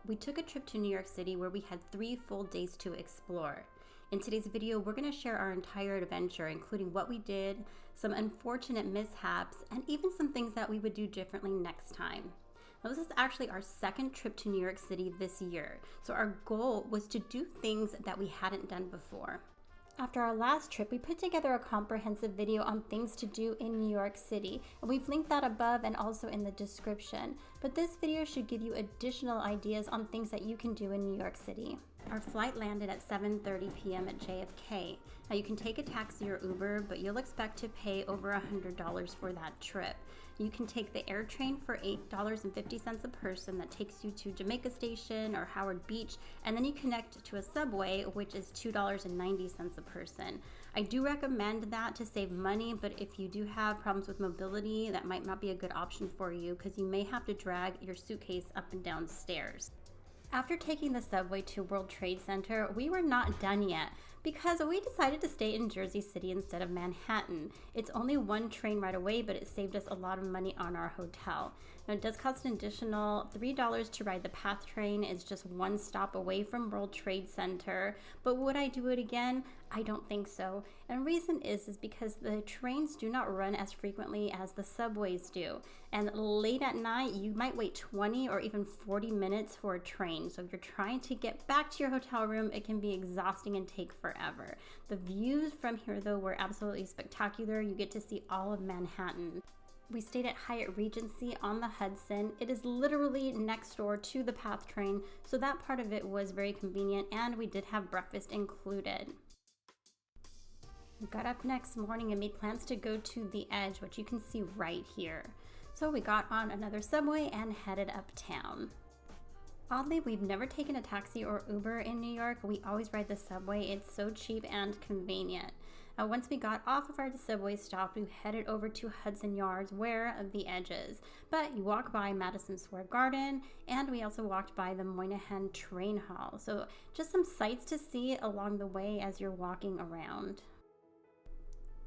We took a trip to New York City where we had 3 full days to explore. In today's video, we're going to share our entire adventure, including what we did, some unfortunate mishaps, and even some things that we would do differently next time. Now, this is actually our second trip to New York City this year, so our goal was to do things that we hadn't done before. After our last trip, we put together a comprehensive video on things to do in New York City, and we've linked that above and also in the description. But this video should give you additional ideas on things that you can do in New York City. Our flight landed at 7:30 p.m. at JFK. Now you can take a taxi or Uber, but you'll expect to pay over $100 for that trip. You can take the air train for $8.50 a person that takes you to Jamaica Station or Howard Beach, and then you connect to a subway, which is $2.90 a person. I do recommend that to save money, but if you do have problems with mobility, that might not be a good option for you because you may have to drag your suitcase up and down stairs. After taking the subway to World Trade Center, we were not done yet because we decided to stay in Jersey City instead of Manhattan. It's only one train right away, but it saved us a lot of money on our hotel. Now, it does cost an additional $3 to ride the PATH train. It's just one stop away from World Trade Center. But would I do it again? I don't think so. And the reason is because the trains do not run as frequently as the subways do. And late at night, you might wait 20 or even 40 minutes for a train. So if you're trying to get back to your hotel room, it can be exhausting and take forever. The views from here, though, were absolutely spectacular. You get to see all of Manhattan. We stayed at Hyatt Regency on the Hudson. It is literally next door to the PATH train, so that part of it was very convenient, and we did have breakfast included. We got up next morning and made plans to go to the Edge, which you can see right here. So we got on another subway and headed uptown. Oddly, we've never taken a taxi or Uber in New York. We always ride the subway. It's so cheap and convenient. Once we got off of our subway stop, we headed over to Hudson Yards, where the Edge is. But you walk by Madison Square Garden, and we also walked by the Moynihan Train Hall. So just some sights to see along the way as you're walking around.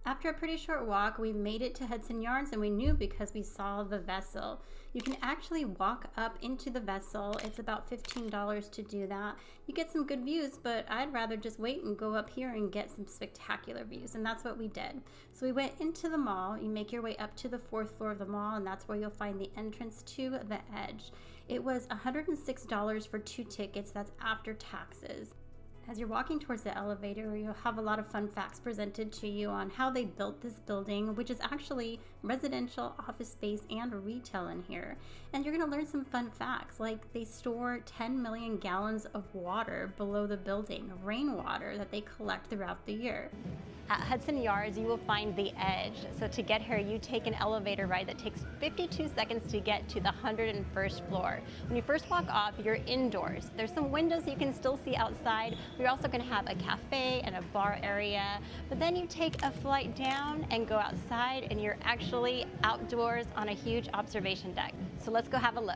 After a pretty short walk, we made it to Hudson Yards, and we knew because we saw the vessel. You can actually walk up into the vessel. It's about $15 to do that. You get some good views, but I'd rather just wait and go up here and get some spectacular views, and that's what we did. So we went into the mall. You make your way up to the 4th floor of the mall, and that's where you'll find the entrance to the Edge. It was $106 for 2 tickets. That's after taxes. As you're walking towards the elevator, you'll have a lot of fun facts presented to you on how they built this building, which is actually residential, office space, and retail in here. And you're going to learn some fun facts, like they store 10 million gallons of water below the building, rainwater that they collect throughout the year. At Hudson Yards, you will find the Edge. So to get here, you take an elevator ride that takes 52 seconds to get to the 101st floor. When you first walk off, you're indoors. There's some windows you can still see outside. We're also going to have a cafe and a bar area. But then you take a flight down and go outside, and you're actually outdoors on a huge observation deck. So let's go have a look.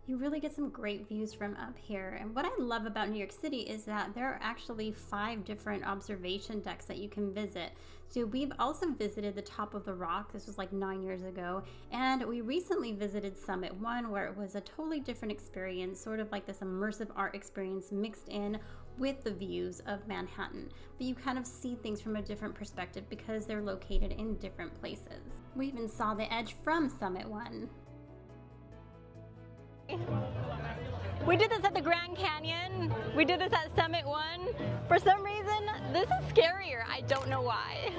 You really get some great views from up here. And what I love about New York City is that there are actually 5 different observation decks that you can visit. So we've also visited the top of the Rock. This was like 9 years ago. And we recently visited Summit 1, where it was a totally different experience, sort of like this immersive art experience mixed in with the views of Manhattan. But you kind of see things from a different perspective because they're located in different places. We even saw the Edge from Summit 1. We did this at the Grand Canyon. We did this at Summit 1. For some reason, this is scarier. I don't know why.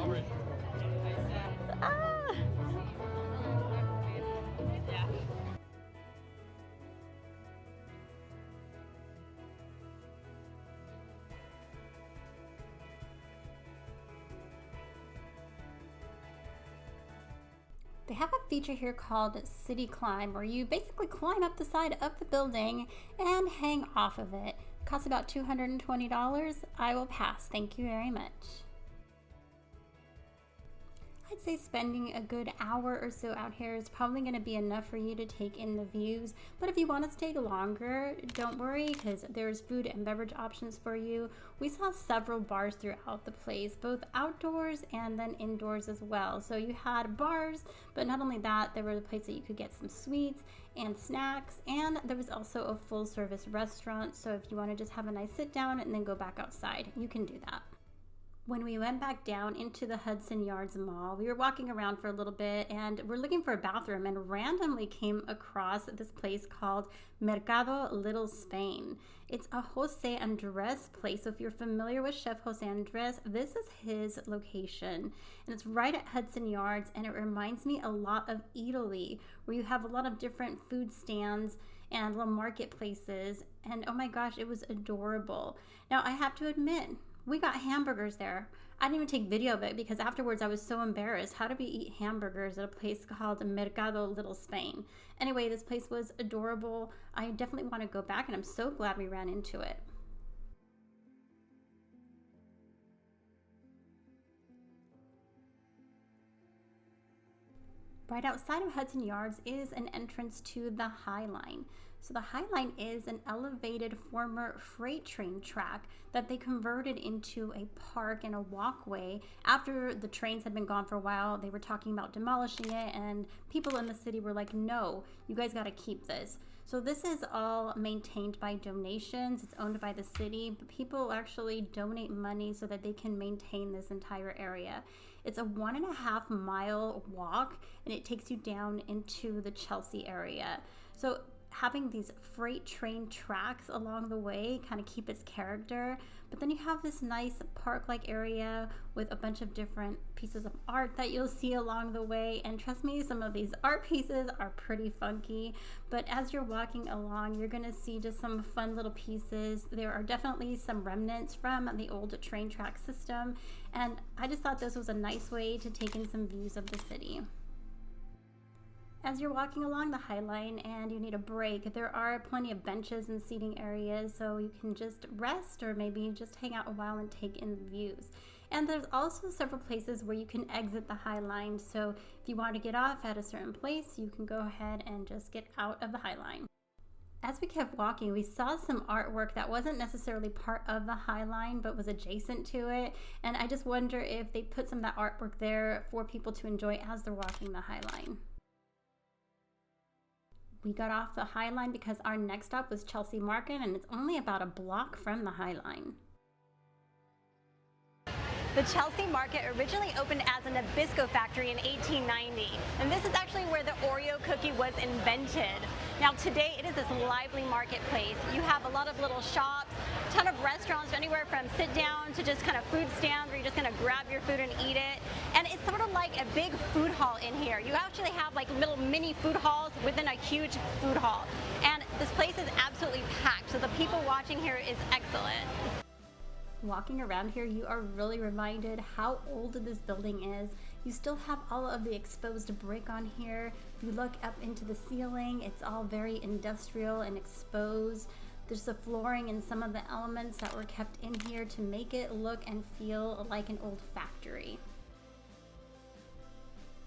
They have a feature here called City Climb, where you basically climb up the side of the building and hang off of it. It costs about $220. I will pass. Thank you very much. I I'd say spending a good hour or so out here is probably going to be enough for you to take in the views. But if you want to stay longer, don't worry, because there's food and beverage options for you. We saw several bars throughout the place, both outdoors and then indoors as well. So you had bars, but not only that, there was a place that you could get some sweets and snacks, and there was also a full service restaurant. So if you want to just have a nice sit down and then go back outside, you can do that. When we went back down into the Hudson Yards Mall, we were walking around for a little bit and we're looking for a bathroom and randomly came across this place called Mercado Little Spain. It's a Jose Andres place. So if you're familiar with Chef Jose Andres, this is his location. And it's right at Hudson Yards, and it reminds me a lot of Italy, where you have a lot of different food stands and little marketplaces. And oh my gosh, it was adorable. Now I have to admit, we got hamburgers there. I didn't even take video of it because afterwards I was so embarrassed. How did we eat hamburgers at a place called Mercado Little Spain? Anyway, this place was adorable. I definitely want to go back, and I'm so glad we ran into it. Right outside of Hudson Yards is an entrance to the Highline. So the Highline is an elevated former freight train track that they converted into a park and a walkway. After the trains had been gone for a while, they were talking about demolishing it, and people in the city were like, no, you guys got to keep this. So this is all maintained by donations. It's owned by the city, but people actually donate money so that they can maintain this entire area. It's a 1.5 mile walk, and it takes you down into the Chelsea area. So having these freight train tracks along the way kind of keep its character, but then you have this nice park-like area with a bunch of different pieces of art that you'll see along the way. And trust me, some of these art pieces are pretty funky, but as you're walking along, you're gonna see just some fun little pieces. There are definitely some remnants from the old train track system, and I just thought this was a nice way to take in some views of the city. As you're walking along the Highline and you need a break, there are plenty of benches and seating areas, so you can just rest or maybe just hang out a while and take in the views. And there's also several places where you can exit the Highline, so if you want to get off at a certain place, you can go ahead and just get out of the Highline. As we kept walking, we saw some artwork that wasn't necessarily part of the Highline, but was adjacent to it. And I just wonder if they put some of that artwork there for people to enjoy as they're walking the Highline. We got off the Highline because our next stop was Chelsea Market, and it's only about a block from the Highline. The Chelsea Market originally opened as a Nabisco factory in 1890, and this is actually where the Oreo cookie was invented. Now today it is this lively marketplace. You have a lot of little shops, a ton of restaurants, anywhere from sit down to just kind of food stands where you're just gonna grab your food and eat it. And it's sort of like a big food hall in here. You actually have like little mini food halls within a huge food hall. And this place is absolutely packed, so the people watching here is excellent. Walking around here, you are really reminded how old this building is. You still have all of the exposed brick on here. If you look up into the ceiling, it's all very industrial and exposed. There's the flooring and some of the elements that were kept in here to make it look and feel like an old factory.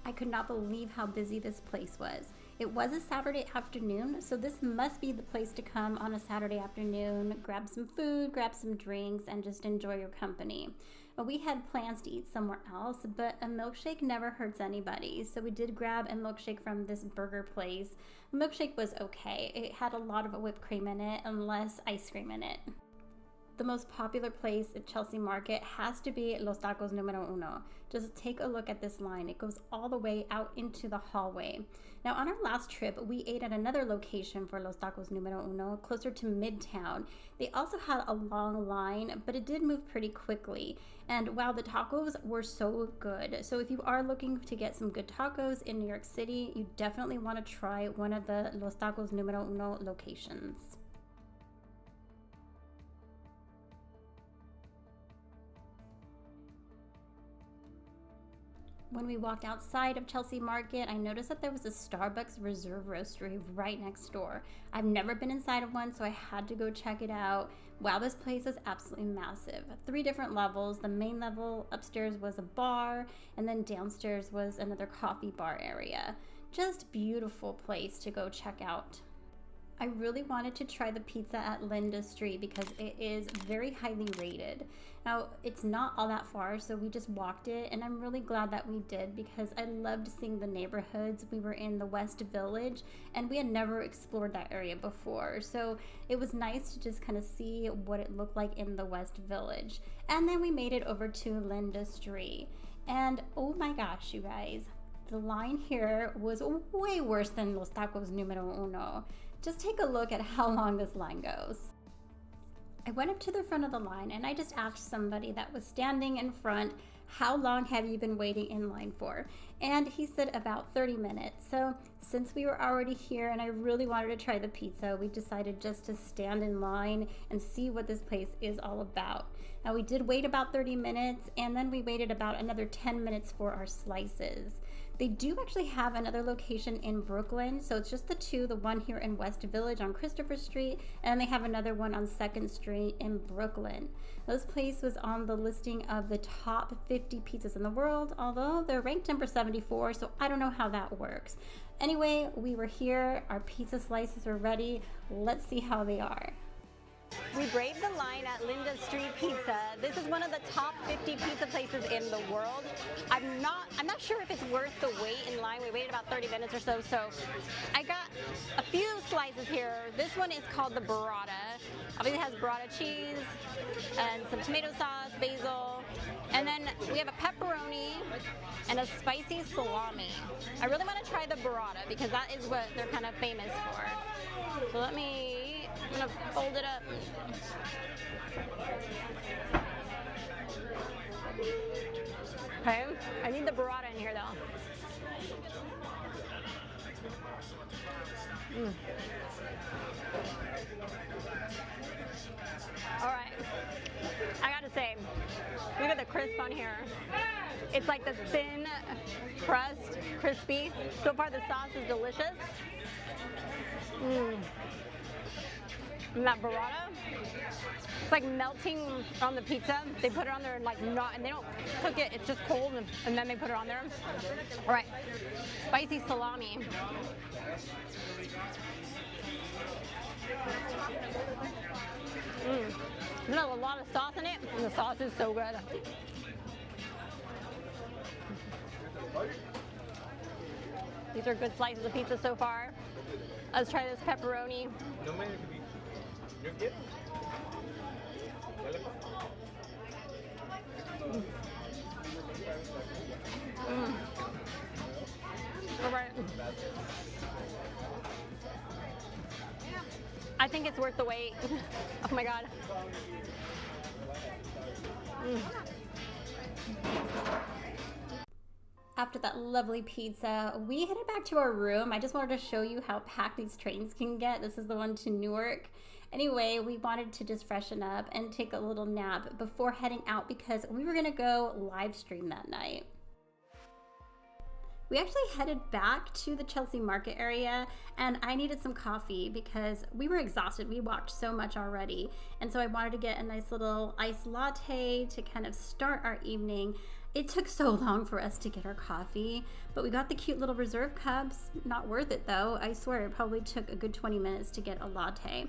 I could not believe how busy this place was. It was a Saturday afternoon, so this must be the place to come on a Saturday afternoon, grab some food, grab some drinks, and just enjoy your company. We had plans to eat somewhere else, but a milkshake never hurts anybody, so we did grab a milkshake from this burger place. The milkshake was okay. It had a lot of whipped cream in it and less ice cream in it. The most popular place at Chelsea Market has to be Los Tacos Numero Uno. Just take a look at this line. It goes all the way out into the hallway. Now on our last trip, we ate at another location for Los Tacos Numero Uno, closer to Midtown. They also had a long line, but it did move pretty quickly. And wow, the tacos were so good. So if you are looking to get some good tacos in New York City, you definitely want to try one of the Los Tacos Numero Uno locations. When we walked outside of Chelsea Market, I noticed that there was a Starbucks Reserve Roastery right next door. I've never been inside of one, so I had to go check it out. Wow, this place is absolutely massive. 3 different levels. The main level upstairs was a bar, and then downstairs was another coffee bar area. Just beautiful place to go check out. I really wanted to try the pizza at Linda Street because it is very highly rated. Now, it's not all that far, so we just walked it, and I'm really glad that we did because I loved seeing the neighborhoods. We were in the West Village, and we had never explored that area before, so it was nice to just kind of see what it looked like in the West Village. And then we made it over to Linda Street, and oh my gosh, you guys, the line here was way worse than Los Tacos Numero Uno. Just take a look at how long this line goes. I went up to the front of the line and I just asked somebody that was standing in front, how long have you been waiting in line for? And he said about 30 minutes. So since we were already here and I really wanted to try the pizza, we decided just to stand in line and see what this place is all about. Now we did wait about 30 minutes and then we waited about another 10 minutes for our slices. They do actually have another location in Brooklyn, so it's just the 2, the one here in West Village on Christopher Street, and they have another one on 2nd Street in Brooklyn. This place was on the listing of the top 50 pizzas in the world, although they're ranked number 74, so I don't know how that works. Anyway, we were here, our pizza slices are ready, let's see how they are. We braved the line at Linda Street Pizza. This is one of the top 50 pizza places in the world. I'm not sure if it's worth the wait in line. We waited about 30 minutes or so. So I got a few slices here. This one is called the burrata. Obviously it has burrata cheese and some tomato sauce, basil, and then we have a pepperoni and a spicy salami. I really want to try the burrata because that is what they're kind of famous for. So I'm gonna fold it up. Okay, I need the burrata in here though. All right, I gotta say, look at the crisp on here. It's like the thin crust, crispy. So far the sauce is delicious. And that burrata, it's like melting on the pizza. They put it on there and and they don't cook it, it's just cold and then they put it on there. All right, spicy salami. There's a lot of sauce in it and the sauce is so good. These are good slices of pizza so far. Let's try this pepperoni. All right. I think it's worth the wait. Oh my God. After that lovely pizza, we headed back to our room. I just wanted to show you how packed these trains can get. This is the one to Newark. Anyway, we wanted to just freshen up and take a little nap before heading out because we were gonna go live stream that night. We actually headed back to the Chelsea Market area and I needed some coffee because we were exhausted. We walked so much already. And so I wanted to get a nice little iced latte to kind of start our evening. It took so long for us to get our coffee, but we got the cute little reserve cups. Not worth it though. I swear it probably took a good 20 minutes to get a latte.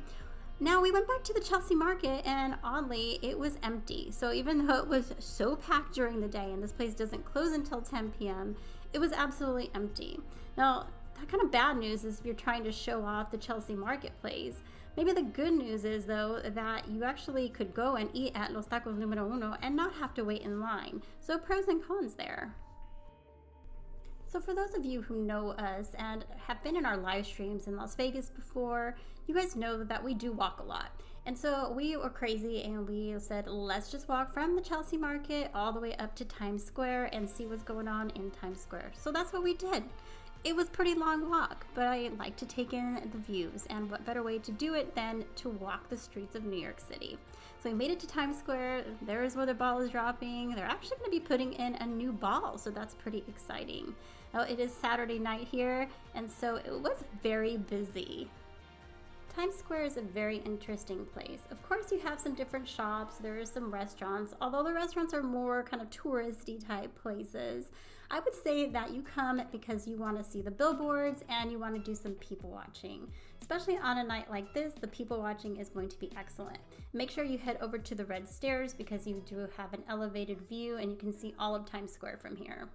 Now we went back to the Chelsea Market and oddly it was empty. So even though it was so packed during the day and this place doesn't close until 10 p.m., it was absolutely empty. Now that kind of bad news is if you're trying to show off the Chelsea Marketplace. Maybe the good news is though that you actually could go and eat at Los Tacos Numero Uno and not have to wait in line. So pros and cons there. So for those of you who know us and have been in our live streams in Las Vegas before, you guys know that we do walk a lot. And so we were crazy and we said, let's just walk from the Chelsea Market all the way up to Times Square and see what's going on in Times Square. So that's what we did. It was a pretty long walk, but I like to take in the views, and what better way to do it than to walk the streets of New York City. So we made it to Times Square. There's where the ball is dropping. They're actually going to be putting in a new ball, so that's pretty exciting. Now it is Saturday night here, and so it was very busy. Times Square is a very interesting place. Of course, you have some different shops, there are some restaurants, although the restaurants are more kind of touristy type places. I would say that you come because you want to see the billboards and you want to do some people watching. Especially on a night like this, the people watching is going to be excellent. Make sure you head over to the red stairs because you do have an elevated view and you can see all of Times Square from here.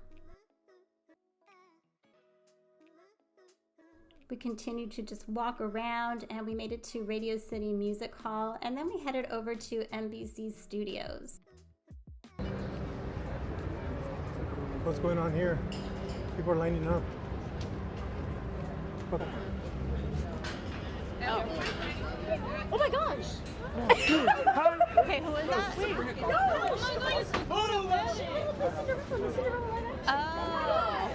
We continued to just walk around and we made it to Radio City Music Hall, and then we headed over to NBC Studios. What's going on here? People are lining up. Oh my gosh! Okay, who is that? Oh.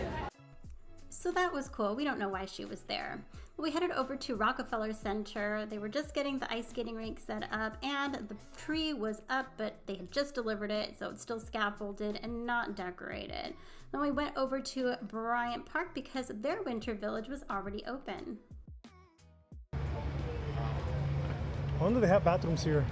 So that was cool. We don't know why she was there. We headed over to Rockefeller Center. They were just getting the ice skating rink set up and the tree was up, but they had just delivered it, so it's still scaffolded and not decorated. Then we went over to Bryant Park because their winter village was already open. I wonder if they have bathrooms here.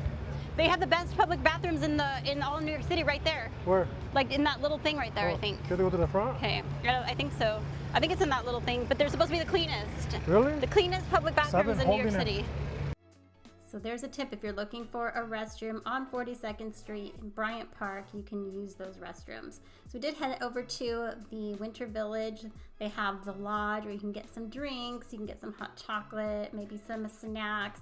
They have the best public bathrooms in all New York City right there. Where? Like in that little thing right there, Oh, I think. you have to go to the front? Okay, I think so. I think it's in that little thing, but they're supposed to be the cleanest. Really? The cleanest public bathrooms in New York City. So there's a tip: if you're looking for a restroom on 42nd Street in Bryant Park, you can use those restrooms. So we did head over to the Winter Village. They have the lodge where you can get some drinks, you can get some hot chocolate, maybe some snacks.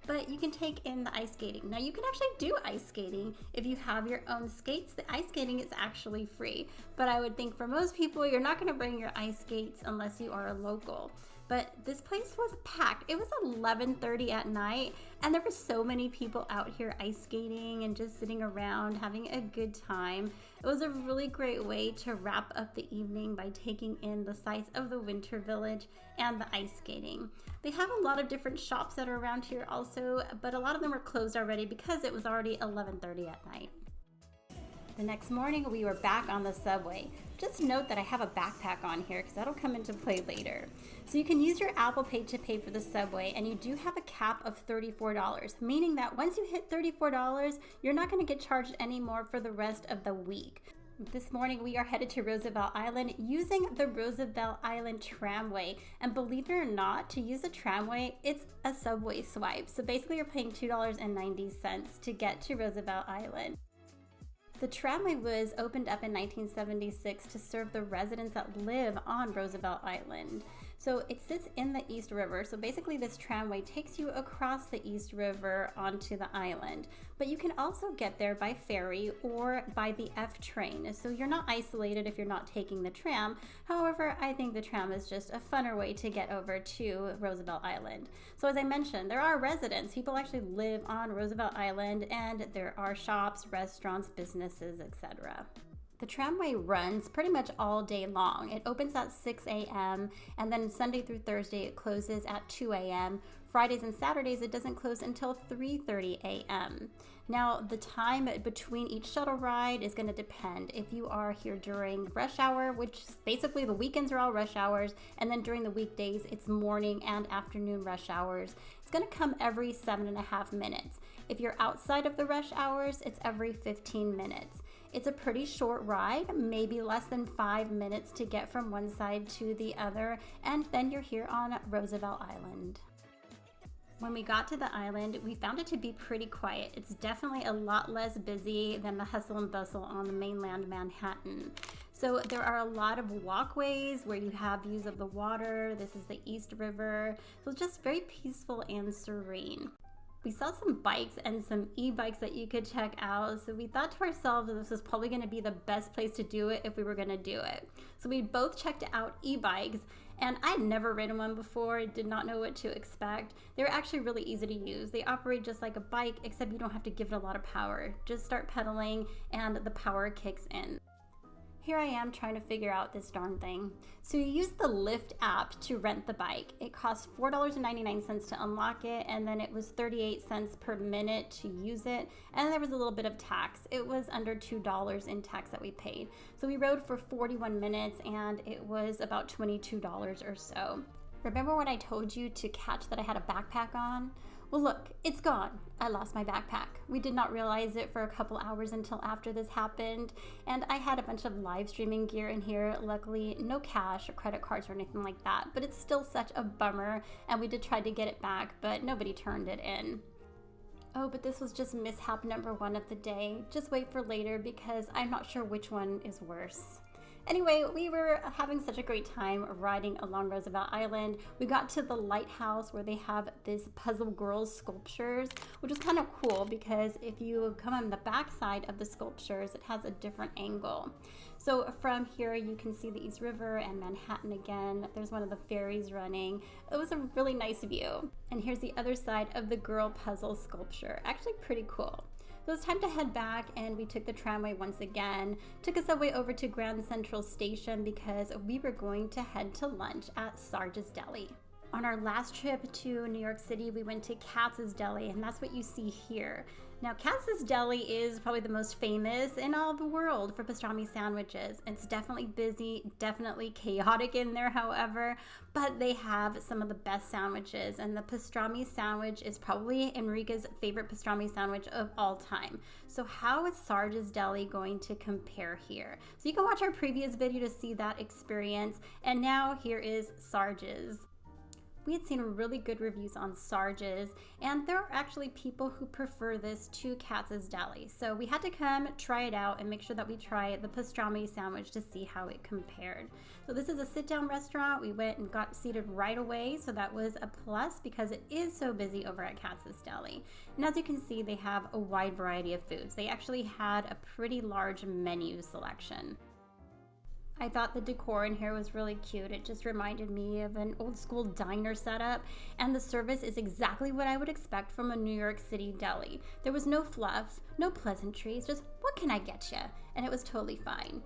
But you can take in the ice skating. Now you can actually do ice skating if you have your own skates. The ice skating is actually free, but I would think for most people you're not going to bring your ice skates unless you are a local. But this place was packed. It was 11:30 at night and there were so many people out here ice skating and just sitting around having a good time. It was a really great way to wrap up the evening by taking in the sights of the Winter Village and the ice skating. They have a lot of different shops that are around here also, but a lot of them were closed already because it was already 11:30 at night. The next morning we were back on the subway. Just note that I have a backpack on here because that'll come into play later. So you can use your Apple Pay to pay for the subway, and you do have a cap of $34, meaning that once you hit $34, you're not going to get charged anymore for the rest of the week. This morning we are headed to Roosevelt Island using the Roosevelt Island tramway, and believe it or not, to use a tramway it's a subway swipe. So basically you're paying $2.90 to get to Roosevelt Island. The tramway was opened up in 1976 to serve the residents that live on Roosevelt Island. So it sits in the East River. So basically this tramway takes you across the East River onto the island. But you can also get there by ferry or by the F train. So you're not isolated if you're not taking the tram. However, I think the tram is just a funner way to get over to Roosevelt Island. So as I mentioned, there are residents. People actually live on Roosevelt Island, and there are shops, restaurants, businesses, etc. The tramway runs pretty much all day long. It opens at 6 a.m. and then Sunday through Thursday it closes at 2 a.m. Fridays and Saturdays it doesn't close until 3:30 a.m. Now the time between each shuttle ride is going to depend. If you are here during rush hour, which basically the weekends are all rush hours, and then during the weekdays it's morning and afternoon rush hours, it's going to come every 7.5 minutes. If you're outside of the rush hours, it's every 15 minutes. It's a pretty short ride, maybe less than 5 minutes to get from one side to the other, and then you're here on Roosevelt Island. When we got to the island, we found it to be pretty quiet. It's definitely a lot less busy than the hustle and bustle on the mainland Manhattan. So there are a lot of walkways where you have views of the water. This is the East River. So it's just very peaceful and serene. We saw some bikes and some e-bikes that you could check out. So we thought to ourselves that this was probably going to be the best place to do it if we were going to do it. So we both checked out e-bikes, and I'd never ridden one before. Did not know what to expect. They're actually really easy to use. They operate just like a bike, except you don't have to give it a lot of power. Just start pedaling and the power kicks in. Here I am trying to figure out this darn thing. So you use the Lyft app to rent the bike. It costs $4.99 to unlock it, and then it was 38 cents per minute to use it, and there was a little bit of tax. It was under $2 in tax that we paid. So we rode for 41 minutes, and it was about $22 or so. Remember when I told you to catch that I had a backpack on? Well, look, it's gone. I lost my backpack. We did not realize it for a couple hours until after this happened, and I had a bunch of live streaming gear in here. Luckily, no cash or credit cards or anything like that, but it's still such a bummer, and we did try to get it back, but nobody turned it in. Oh, but this was just mishap number 1 of the day. Just wait for later because I'm not sure which one is worse. Anyway, we were having such a great time riding along Roosevelt Island. We got to the lighthouse where they have this puzzle girls sculptures, which is kind of cool because if you come on the back side of the sculptures, it has a different angle. So from here, you can see the East River and Manhattan again. There's one of the ferries running. It was a really nice view. And here's the other side of the girl puzzle sculpture. Actually pretty cool. So it's time to head back, and we took the tramway once again, took a subway over to Grand Central Station because we were going to head to lunch at Sarge's Deli. On our last trip to New York City, we went to Katz's Deli, and that's what you see here. Now, Katz's Deli is probably the most famous in all the world for pastrami sandwiches. It's definitely busy, definitely chaotic in there, however, but they have some of the best sandwiches, and the pastrami sandwich is probably Enrique's favorite pastrami sandwich of all time. So how is Sarge's Deli going to compare here? So you can watch our previous video to see that experience, and now here is Sarge's. We had seen really good reviews on Sarge's, and there are actually people who prefer this to Katz's Deli. So we had to come try it out and make sure that we try the pastrami sandwich to see how it compared. So this is a sit-down restaurant. We went and got seated right away, so that was a plus because it is so busy over at Katz's Deli. And as you can see, they have a wide variety of foods. They actually had a pretty large menu selection. I thought the decor in here was really cute. It just reminded me of an old school diner setup, and the service is exactly what I would expect from a New York City deli. There was no fluff, no pleasantries, just what can I get you? And it was totally fine.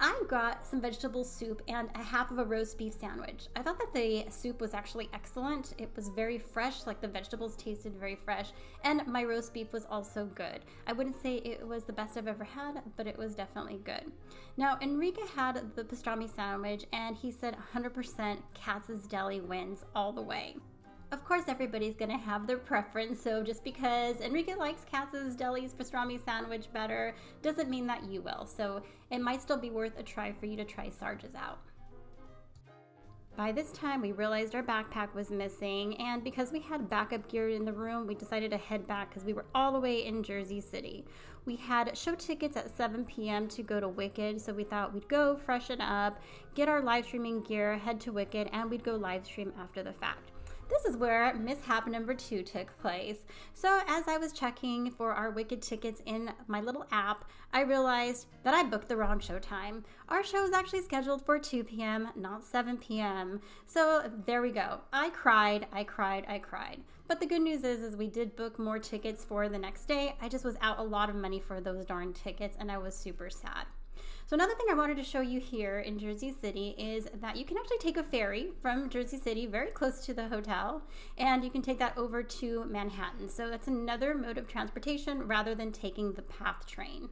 I got some vegetable soup and a half of a roast beef sandwich. I thought that the soup was actually excellent. It was very fresh, like the vegetables tasted very fresh, and my roast beef was also good. I wouldn't say it was the best I've ever had, but it was definitely good. Now, Enrique had the pastrami sandwich, and he said 100% Katz's Deli wins all the way. Of course, everybody's gonna have their preference, so just because Enrique likes Katz's Deli's pastrami sandwich better doesn't mean that you will, so it might still be worth a try for you to try Sarge's out. By this time, we realized our backpack was missing, and because we had backup gear in the room, we decided to head back because we were all the way in Jersey City. We had show tickets at 7 p.m. to go to Wicked, so we thought we'd go freshen up, get our live streaming gear, head to Wicked, and we'd go live stream after the fact. This is where mishap number 2 took place. So as I was checking for our Wicked tickets in my little app, I realized that I booked the wrong show time. Our show was actually scheduled for 2 p.m., not 7 p.m. So there we go. I cried. But the good news is we did book more tickets for the next day. I just was out a lot of money for those darn tickets, and I was super sad. So another thing I wanted to show you here in Jersey City is that you can actually take a ferry from Jersey City very close to the hotel, and you can take that over to Manhattan. So that's another mode of transportation rather than taking the PATH train.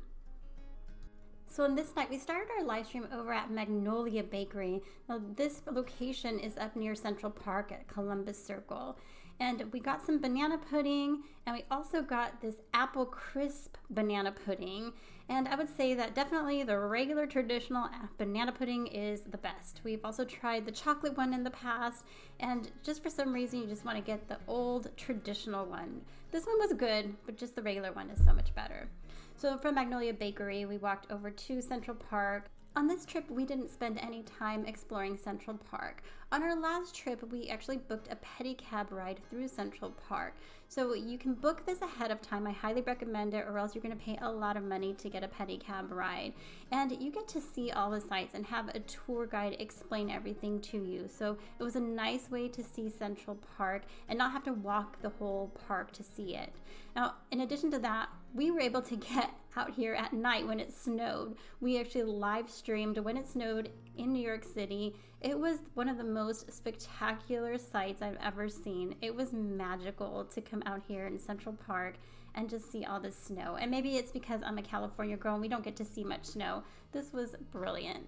So on this night, we started our live stream over at Magnolia Bakery. Now this location is up near Central Park at Columbus Circle. And we got some banana pudding, and we also got this apple crisp banana pudding. And I would say that definitely the regular traditional banana pudding is the best. We've also tried the chocolate one in the past, and just for some reason you just want to get the old traditional one. This one was good, but just the regular one is so much better. So from Magnolia Bakery, we walked over to Central Park. On this trip, we didn't spend any time exploring Central Park. On our last trip, we actually booked a pedicab ride through Central Park. So you can book this ahead of time. I highly recommend it, or else you're going to pay a lot of money to get a pedicab ride. And you get to see all the sights and have a tour guide explain everything to you. So it was a nice way to see Central Park and not have to walk the whole park to see it. Now, in addition to that, we were able to get out here at night when it snowed. We actually live streamed when it snowed in New York City. It was one of the most spectacular sights I've ever seen. It was magical to come out here in Central Park and just see all this snow. And maybe it's because I'm a California girl and we don't get to see much snow. This was brilliant.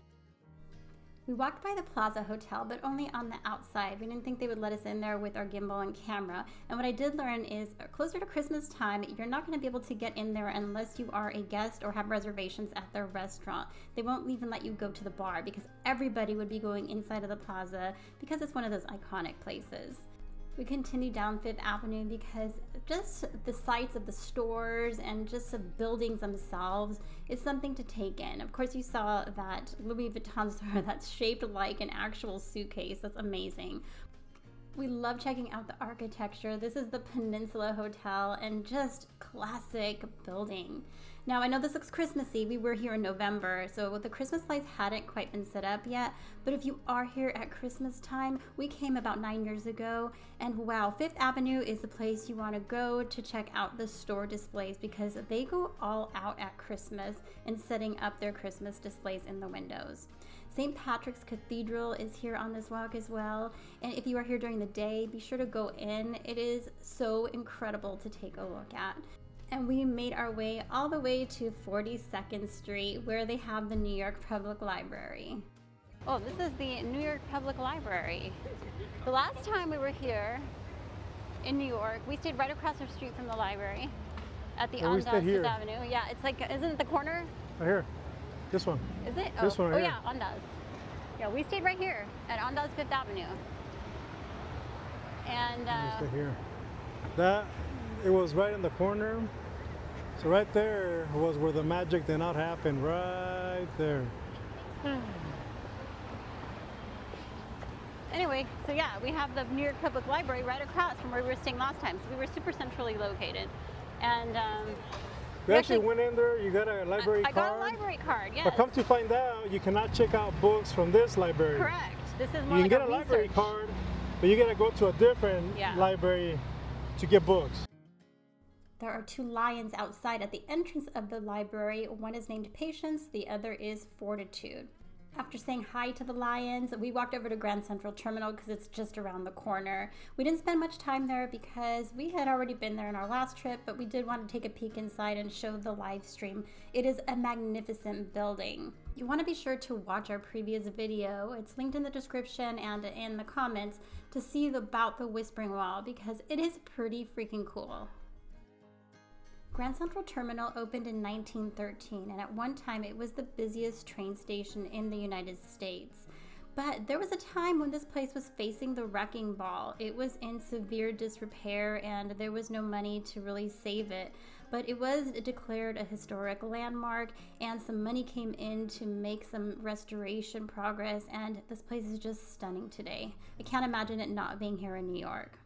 We walked by the Plaza Hotel, but only on the outside. We didn't think they would let us in there with our gimbal and camera. And what I did learn is closer to Christmas time, you're not going to be able to get in there unless you are a guest or have reservations at their restaurant. They won't even let you go to the bar because everybody would be going inside of the plaza because it's one of those iconic places. We continued down Fifth Avenue because just the sights of the stores and just the buildings themselves is something to take in. Of course, you saw that Louis Vuitton store that's shaped like an actual suitcase. That's amazing. We love checking out the architecture. This is the Peninsula Hotel and just classic building. Now, I know this looks Christmassy. We were here in November, so the Christmas lights hadn't quite been set up yet. But if you are here at Christmas time, we came about 9 years ago, and wow, Fifth Avenue is the place you want to go to check out the store displays because they go all out at Christmas in setting up their Christmas displays in the windows. St. Patrick's Cathedral is here on this walk as well. And if you are here during the day, be sure to go in. It is so incredible to take a look at. And we made our way all the way to 42nd Street where they have the New York Public Library. Oh, this is the New York Public Library. The last time we were here in New York, we stayed right across the street from the library at the Ondas Fifth Avenue. Yeah, it's like, isn't it the corner? Right here. This one. Is it? This one right here. Yeah, Ondas. Yeah, we stayed right here at Ondas Fifth Avenue. And stay here. It was right in the corner. So right there was where the magic did not happen. Right there. Anyway, so yeah, we have the New York Public Library right across from where we were staying last time. So we were super centrally located. And we actually went in there. You got a library card? I got a library card, yes. But come to find out, you cannot check out books from this library. Correct. This is more you like can get a library card, but you got to go to a different library to get books. There are two lions outside at the entrance of the library. One is named Patience, the other is Fortitude. After saying hi to the lions, we walked over to Grand Central Terminal because it's just around the corner. We didn't spend much time there because we had already been there in our last trip, but we did want to take a peek inside and show the live stream. It is a magnificent building. You want to be sure to watch our previous video. It's linked in the description and in the comments to see about the Whispering Wall because it is pretty freaking cool. Grand Central Terminal opened in 1913, and at one time it was the busiest train station in the United States. But there was a time when this place was facing the wrecking ball. It was in severe disrepair and there was no money to really save it. But it was declared a historic landmark and some money came in to make some restoration progress, and this place is just stunning today. I can't imagine it not being here in New York.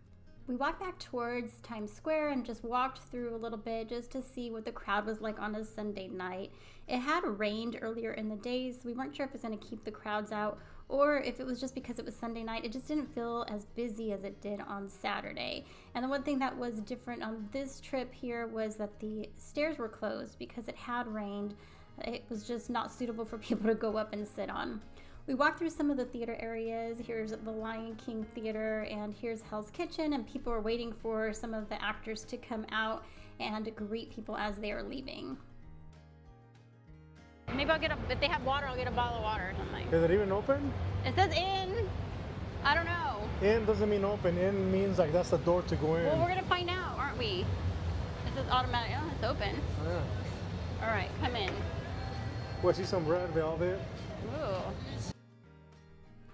We walked back towards Times Square and just walked through a little bit just to see what the crowd was like on a Sunday night. It had rained earlier in the day, so we weren't sure if it was going to keep the crowds out or if it was just because it was Sunday night. It just didn't feel as busy as it did on Saturday. And the one thing that was different on this trip here was that the stairs were closed because it had rained. It was just not suitable for people to go up and sit on. We walked through some of the theater areas. Here's the Lion King Theater and here's Hell's Kitchen, and people are waiting for some of the actors to come out and greet people as they are leaving. Maybe I'll get if they have water, I'll get a bottle of water or something. Is it even open? It says in. I don't know. In doesn't mean open. In means like that's the door to go in. Well, we're gonna find out, aren't we? It says automatic. Oh, it's open. Oh, yeah. All right, come in. Well, see some red velvet. Ooh.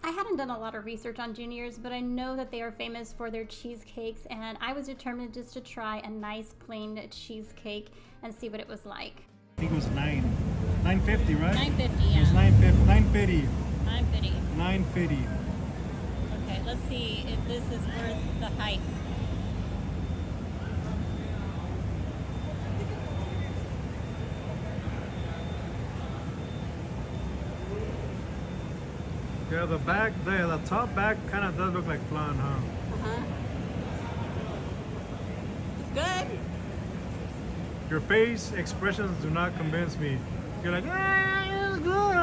I hadn't done a lot of research on Juniors, but I know that they are famous for their cheesecakes, and I was determined just to try a nice plain cheesecake and see what it was like. I think it was $9.50, right? $9.50, yeah. It was $9.50. $9.50. Okay, let's see if this is worth the hype. Yeah, the back there, the top back kind of does look like flan, huh? Uh-huh. It's good. Your face expressions do not convince me. You're like, ah, it's good.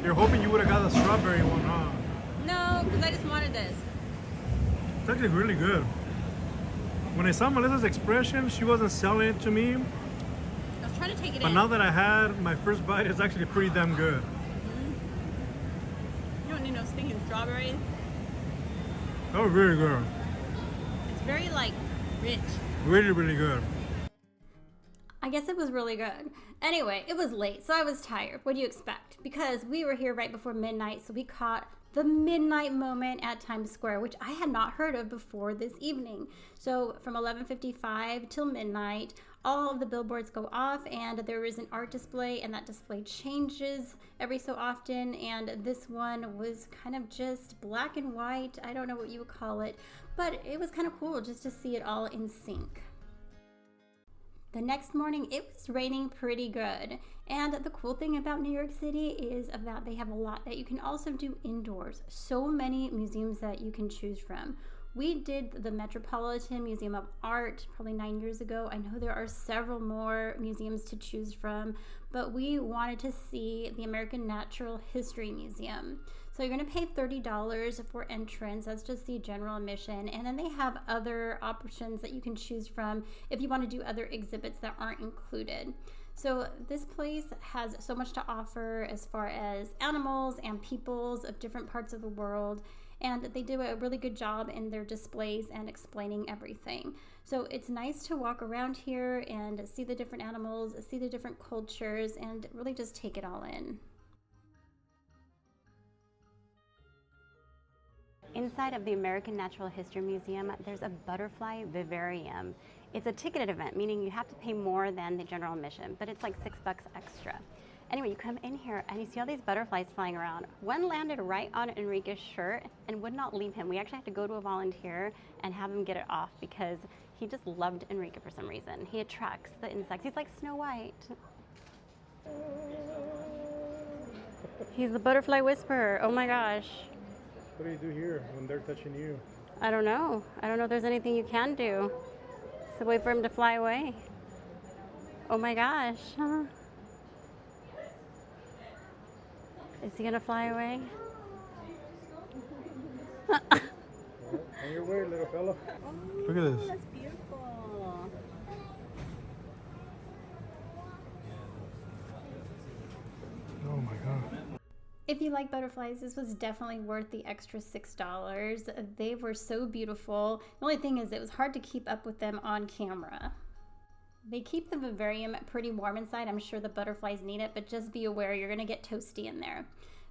You're hoping you would have got the strawberry one, huh? No, because I just wanted this. It's actually really good. When I saw Melissa's expression, she wasn't selling it to me. I was trying to take it But in. now that I had my first bite, it's actually pretty damn good. You don't need no stinking strawberries. That was really good. It's very, like, rich. Really, really good. I guess it was really good. Anyway, it was late, so I was tired. What do you expect? Because we were here right before midnight, so we caught the midnight moment at Times Square, which I had not heard of before this evening. So from 11:55 till midnight, all of the billboards go off and there is an art display, and that display changes every so often. And this one was kind of just black and white. I don't know what you would call it, but it was kind of cool just to see it all in sync. The next morning, it was raining pretty good. And the cool thing about New York City is that they have a lot that you can also do indoors. So many museums that you can choose from. We did the Metropolitan Museum of Art probably 9 years ago. I know there are several more museums to choose from, but we wanted to see the American Natural History Museum. So you're going to pay $30 for entrance. That's just the general admission. And then they have other options that you can choose from if you want to do other exhibits that aren't included. So this place has so much to offer as far as animals and peoples of different parts of the world. And they do a really good job in their displays and explaining everything. So it's nice to walk around here and see the different animals, see the different cultures, and really just take it all in. Inside of the American Natural History Museum, there's a butterfly vivarium. It's a ticketed event, meaning you have to pay more than the general admission, but it's like $6 extra. Anyway, you come in here and you see all these butterflies flying around. One landed right on Enrique's shirt and would not leave him. We actually had to go to a volunteer and have him get it off because he just loved Enrique for some reason. He attracts the insects. He's like Snow White. He's the butterfly whisperer. Oh my gosh. What do you do here when they're touching you? I don't know. I don't know if there's anything you can do. So wait for him to fly away. Oh my gosh. Is he gonna fly away? On your way, little fella. Look at this. That's beautiful. Oh my God. If you like butterflies, this was definitely worth the extra $6. They were so beautiful. The only thing is it was hard to keep up with them on camera. They keep the vivarium pretty warm inside. I'm sure the butterflies need it, but just be aware you're gonna get toasty in there.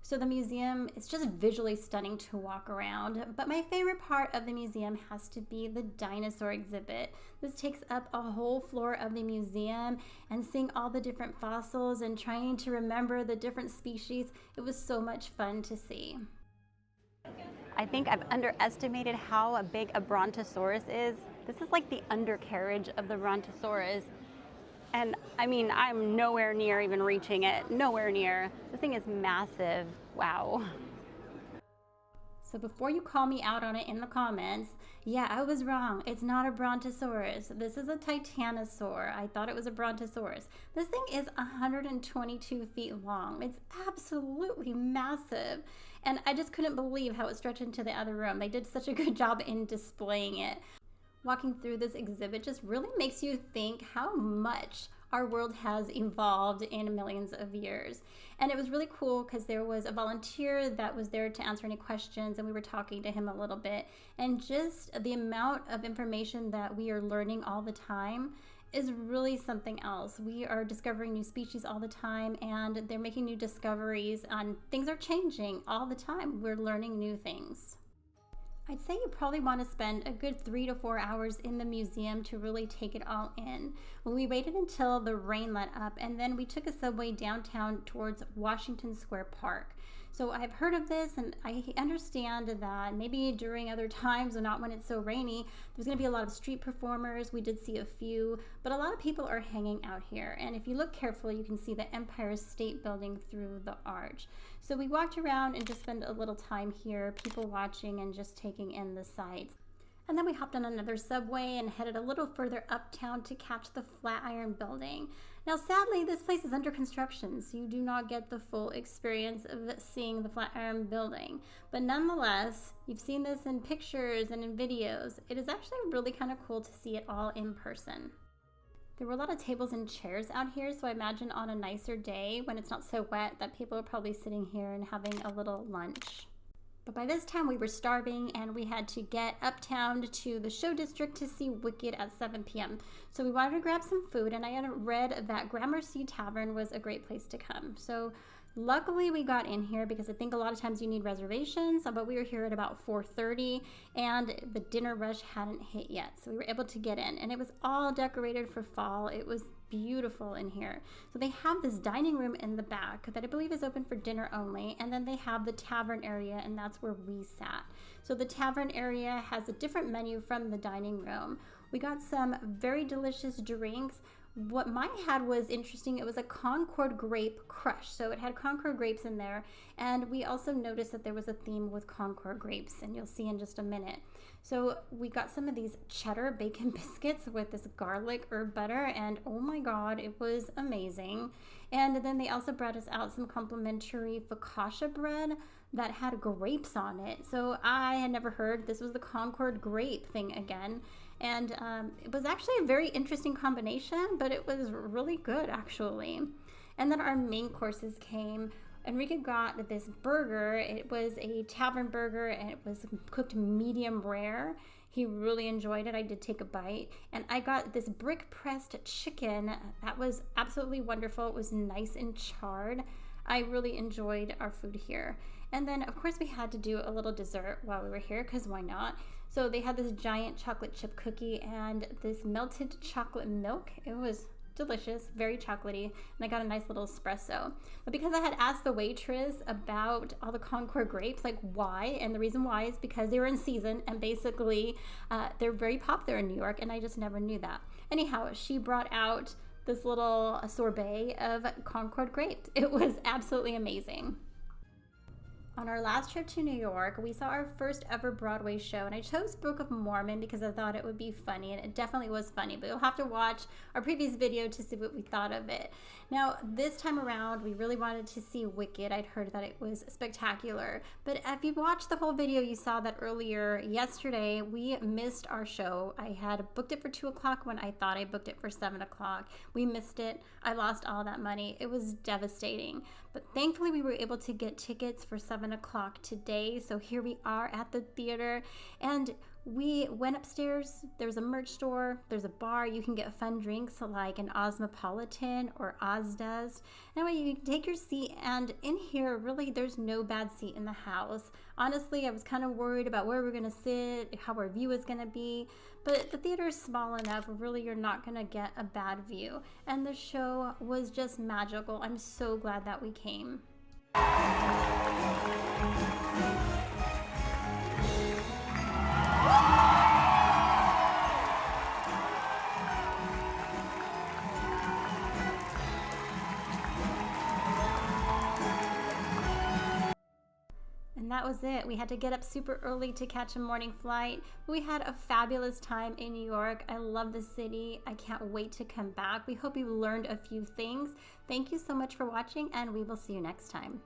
So the museum, it's just visually stunning to walk around. But my favorite part of the museum has to be the dinosaur exhibit. This takes up a whole floor of the museum, and seeing all the different fossils and trying to remember the different species, it was so much fun to see. I think I've underestimated how big a brontosaurus is. This is like the undercarriage of the brontosaurus. And I mean, I'm nowhere near even reaching it. Nowhere near. This thing is massive. Wow. So before you call me out on it in the comments, yeah, I was wrong. It's not a brontosaurus. This is a titanosaur. I thought it was a brontosaurus. This thing is 122 feet long. It's absolutely massive. And I just couldn't believe how it stretched into the other room. They did such a good job in displaying it. Walking through this exhibit just really makes you think how much our world has evolved in millions of years. And it was really cool because there was a volunteer that was there to answer any questions, and we were talking to him a little bit. And just the amount of information that we are learning all the time is really something else. We are discovering new species all the time, and they're making new discoveries, and things are changing all the time. We're learning new things. I'd say you probably want to spend a good 3 to 4 hours in the museum to really take it all in. We waited until the rain let up, and then we took a subway downtown towards Washington Square Park. So I've heard of this, and I understand that maybe during other times, and not when it's so rainy, there's going to be a lot of street performers. We did see a few, but a lot of people are hanging out here. And if you look carefully, you can see the Empire State Building through the arch. So we walked around and just spent a little time here, people watching and just taking in the sights. And then we hopped on another subway and headed a little further uptown to catch the Flatiron building. Now, sadly, this place is under construction, so you do not get the full experience of seeing the Flatiron building. But nonetheless, you've seen this in pictures and in videos. It is actually really kind of cool to see it all in person. There were a lot of tables and chairs out here, so I imagine on a nicer day when it's not so wet that people are probably sitting here and having a little lunch. But by this time we were starving and we had to get uptown to the show district to see Wicked at 7 p.m. So we wanted to grab some food, and I had read that Gramercy Tavern was a great place to come. So luckily we got in here because I think a lot of times you need reservations, but we were here at about 4:30 and the dinner rush hadn't hit yet. So we were able to get in, and it was all decorated for fall. It was beautiful in here. So they have this dining room in the back that I believe is open for dinner only, and then they have the tavern area, and that's where we sat. So the tavern area has a different menu from the dining room. We got some very delicious drinks. What mine had was interesting. It was a Concord grape crush. So it had Concord grapes in there. And we also noticed that there was a theme with Concord grapes, and you'll see in just a minute. So we got some of these cheddar bacon biscuits with this garlic herb butter, and oh my God, it was amazing. And then they also brought us out some complimentary focaccia bread that had grapes on it. So I had never heard, this was the Concord grape thing again. And it was actually a very interesting combination, but it was really good actually. And then our main courses came. Enrique got this burger. It was a Tavern burger, and it was cooked medium rare. He really enjoyed it. I did take a bite. And I got this brick pressed chicken. That was absolutely wonderful. It was nice and charred. I really enjoyed our food here. And then of course we had to do a little dessert while we were here, because why not? So they had this giant chocolate chip cookie and this melted chocolate milk. It was delicious, very chocolatey, and I got a nice little espresso. But because I had asked the waitress about all the Concord grapes, like why, and the reason why is because they were in season, and basically they're very popular in New York, and I just never knew that. Anyhow, she brought out this little sorbet of Concord grapes. It was absolutely amazing. On our last trip to New York, we saw our first ever Broadway show, and I chose Book of Mormon because I thought it would be funny, and it definitely was funny, but you'll have to watch our previous video to see what we thought of it. Now, this time around, we really wanted to see Wicked. I'd heard that it was spectacular, but if you watched the whole video, you saw that earlier yesterday, we missed our show. I had booked it for 2 o'clock when I thought I booked it for 7 o'clock. We missed it. I lost all that money. It was devastating, but thankfully we were able to get tickets for 7 o'clock today. So here we are at the theater, and we went upstairs. There's a merch store, there's a bar. You can get fun drinks like an Osmopolitan or Ozdoes. Anyway, you can take your seat, and in here, really, there's no bad seat in the house. Honestly, I was kind of worried about where we're gonna sit, how our view is gonna be, but the theater is small enough, really you're not gonna get a bad view. And the show was just magical. I'm so glad that we came. And that was it. We had to get up super early to catch a morning flight. We had a fabulous time in New York. I love the city. I can't wait to come back. We hope you learned a few things. Thank you so much for watching, and we will see you next time.